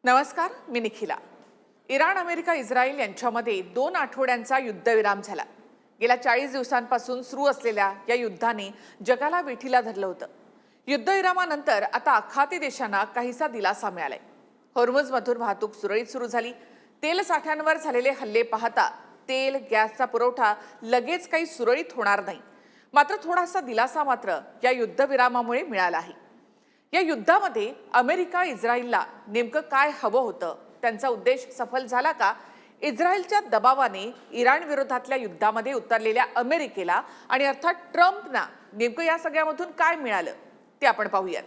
नमस्कार, मी Nikhila. Iran, America, Israel यांच्यामध्ये 2 आठवड्यांचा युद्धविराम झाला। गेल्या 40 दिवसांपासून सुरू असलेल्या या युद्धाने जगाला वेठीला धरलं होतं। युद्धविरामानंतर आता आखाती देशांना काहीसा दिलासा मिळालाय। हॉर्मुझमधून वाहतूक सुरळीत सुरू झाली। तेल साठ्यांवर झालेले हल्ले पाहता तेल, गॅसचा पुरवठा लगेच काही सुरळीत होणार नाही। मात्र थोडासा दिलासा मात्र या युद्धविरामामुळे मिळाला आहे। या युद्धामध्ये अमेरिका, इस्रायलला नेमकं काय हवं होतं? त्यांचा उद्देश सफल झाला का? इस्रायलच्या दबावाने इराण विरोधातल्या युद्धामध्ये उतरलेल्या अमेरिकेला आणि अर्थात ट्रम्पना नेमकं या सगळ्यामधून काय मिळालं ते आपण पाहूयात।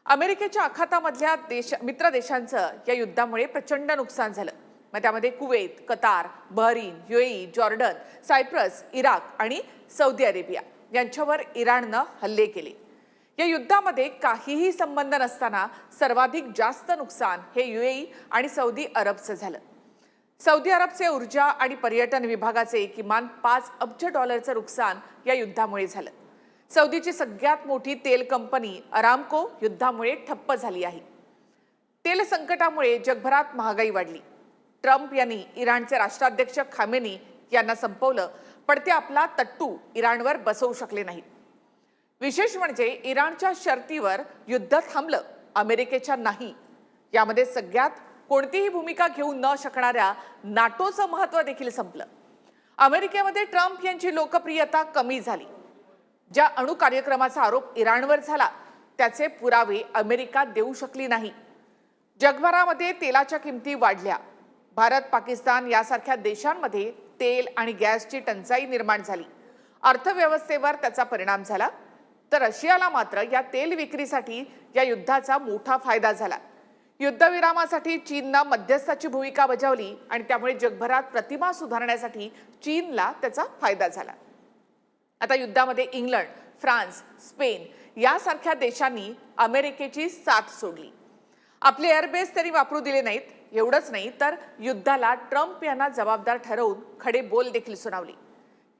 अमेरिकेच्या आखातामधल्या मित्र देशांचं या युद्धामुळे प्रचंड नुकसान झालं। मग त्यामध्ये Kuwait, Qatar, Bahrain, UAE, Jordan, Cyprus, Iraq आणि सौदी अरेबिया यांच्यावर इराणनं हल्ले केले। या युद्धामध्ये काहीही संबंध नसताना सर्वाधिक जास्त नुकसान हे युएई आणि सौदी अरबचं झालं। सौदी अरबचे ऊर्जा आणि पर्यटन विभागाचे किमान 5 अब्ज डॉलरचं नुकसान या युद्धामुळे झालं। सौदीची सगळ्यात मोठी तेल कंपनी अरामको युद्धामुळे ठप्प झाली आहे। तेल संकटामुळे जगभरात महागाई वाढली। ट्रम्प यांनी इराणचे राष्ट्राध्यक्ष खामेनी यांना संपवलं, पण ते आपला तट्टू इराणवर बसवू शकले नाहीत। विशेष म्हणजे इराणच्या शर्तीवर युद्ध थांबलं, अमेरिकेच्या नाही। यामध्ये सगळ्यात कोणतीही भूमिका घेऊ न शकणाऱ्या नाटोचं महत्त्व देखील संपलं। अमेरिकेमध्ये ट्रम्प यांची लोकप्रियता कमी झाली। ज्या अणु कार्यक्रमाचा आरोप इराणवर झाला त्याचे पुरावे अमेरिका देऊ शकली नाही। जगभरामध्ये तेलाच्या किमती वाढल्या। भारत, पाकिस्तान यासारख्या देशांमध्ये तेल आणि गॅसची टंचाई निर्माण झाली। अर्थव्यवस्थेवर त्याचा परिणाम झाला। तर रशियाला मात्र या तेल विक्रीसाठी या युद्धाचा मोठा फायदा झाला। युद्धविरामासाठी चीननं मध्यस्थाची भूमिका बजावली आणि त्यामुळे जगभरात प्रतिमा सुधारण्यासाठी चीनला त्याचा फायदा झाला। आता युद्धामध्ये इंग्लंड, फ्रान्स, स्पेन यासारख्या देशांनी अमेरिकेची साथ सोडली। आपले एअरबेस तरी वापरू दिले नाहीत। एवढंच नाही तर युद्धाला ट्रम्प यांना जबाबदार ठरवून खडे बोल देखील सुनावले।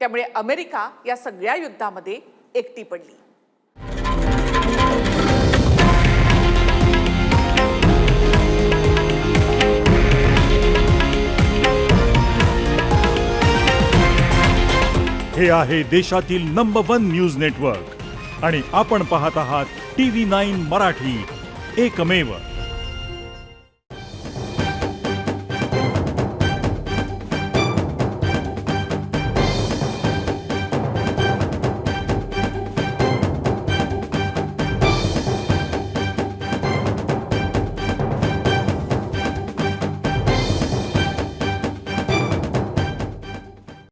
त्यामुळे अमेरिका या सगळ्या युद्धामध्ये एकटी पडली। हे आहे देशातील नंबर 1 न्यूज नेटवर्क आणि आपण पाहत आहात TV9 मराठी, एकमेव।